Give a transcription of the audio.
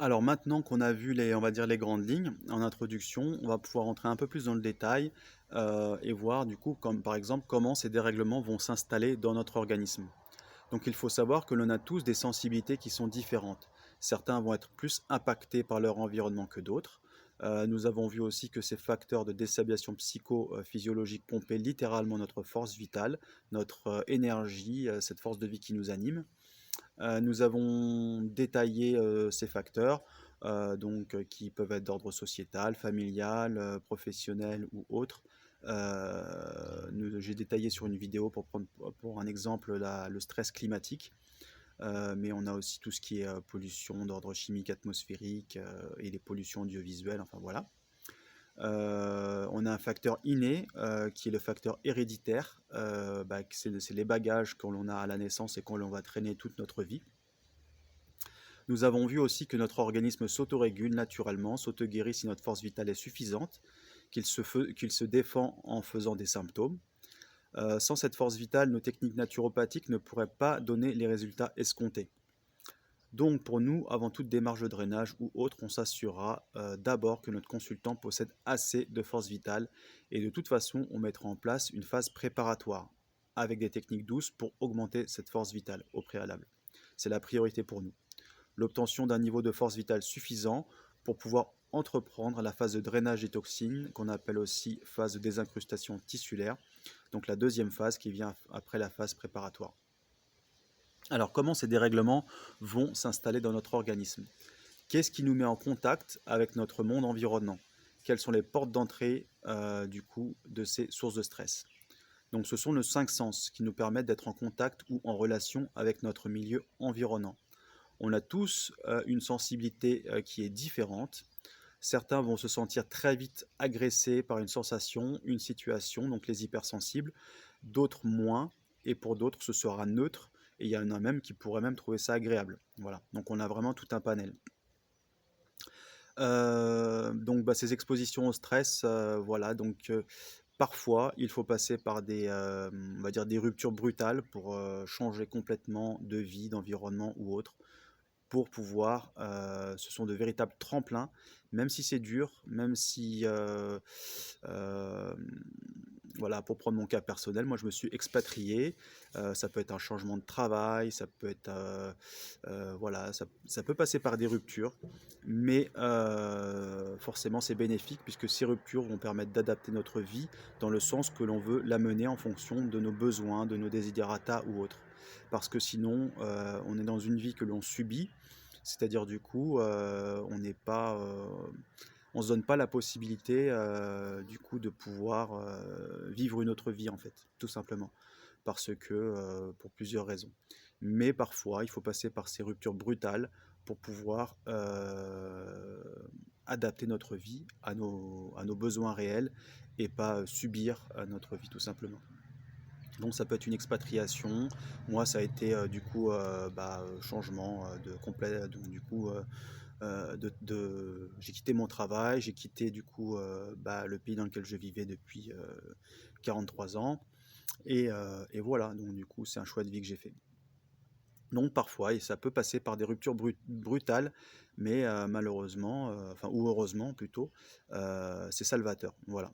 Alors maintenant qu'on a vu on va dire les grandes lignes en introduction, on va pouvoir entrer un peu plus dans le détail et voir du coup, comme par exemple, comment ces dérèglements vont s'installer dans notre organisme. Donc il faut savoir que l'on a tous des sensibilités qui sont différentes. Certains vont être plus impactés par leur environnement que d'autres. Nous avons vu aussi que ces facteurs de déstabilisation psychophysiologique pompaient littéralement notre force vitale, notre énergie, cette force de vie qui nous anime. Nous avons détaillé ces facteurs, qui peuvent être d'ordre sociétal, familial, professionnel ou autre. J'ai détaillé sur une vidéo pour prendre pour un exemple le stress climatique, mais on a aussi tout ce qui est pollution d'ordre chimique atmosphérique et les pollutions audiovisuelles, enfin voilà. On a un facteur inné qui est le facteur héréditaire, c'est les bagages que l'on a à la naissance et qu'on va traîner toute notre vie. Nous avons vu aussi que notre organisme s'autorégule naturellement, s'auto-guérit si notre force vitale est suffisante, qu'il se défend en faisant des symptômes. Sans cette force vitale, nos techniques naturopathiques ne pourraient pas donner les résultats escomptés. Donc pour nous, avant toute démarche de drainage ou autre, on s'assurera d'abord que notre consultant possède assez de force vitale et de toute façon, on mettra en place une phase préparatoire avec des techniques douces pour augmenter cette force vitale au préalable. C'est la priorité pour nous. L'obtention d'un niveau de force vitale suffisant pour pouvoir entreprendre la phase de drainage des toxines, qu'on appelle aussi phase de désincrustation tissulaire, donc la deuxième phase qui vient après la phase préparatoire. Alors comment ces dérèglements vont s'installer dans notre organisme? Qu'est-ce qui nous met en contact avec notre monde environnant? Quelles sont les portes d'entrée du coup de ces sources de stress? Donc ce sont nos cinq sens qui nous permettent d'être en contact ou en relation avec notre milieu environnant. On a tous une sensibilité qui est différente. Certains vont se sentir très vite agressés par une sensation, une situation, donc les hypersensibles, d'autres moins, et pour d'autres ce sera neutre, et il y en a même qui pourraient même trouver ça agréable. Voilà, donc on a vraiment tout un panel. Ces expositions au stress, voilà, parfois il faut passer par on va dire des ruptures brutales pour changer complètement de vie, d'environnement ou autre pour pouvoir, ce sont de véritables tremplins, même si c'est dur, même si, voilà, pour prendre mon cas personnel, moi je me suis expatrié, ça peut être un changement de travail, ça peut être, voilà, ça peut passer par des ruptures, mais forcément c'est bénéfique puisque ces ruptures vont permettre d'adapter notre vie dans le sens que l'on veut l'amener en fonction de nos besoins, de nos desiderata ou autres. Parce que sinon, on est dans une vie que l'on subit, c'est-à-dire du coup, on n'est pas, on se donne pas la possibilité du coup de pouvoir vivre une autre vie en fait, tout simplement, parce que pour plusieurs raisons. Mais parfois, il faut passer par ces ruptures brutales pour pouvoir adapter notre vie à nos besoins réels et pas subir notre vie tout simplement. Donc ça peut être une expatriation. Moi, ça a été changement de complet. Donc du coup, j'ai quitté mon travail, j'ai quitté du coup le pays dans lequel je vivais depuis 43 ans. Et voilà, donc du coup, c'est un choix de vie que j'ai fait. Donc parfois, et ça peut passer par des ruptures brutales, mais malheureusement, ou heureusement plutôt, c'est salvateur. Voilà.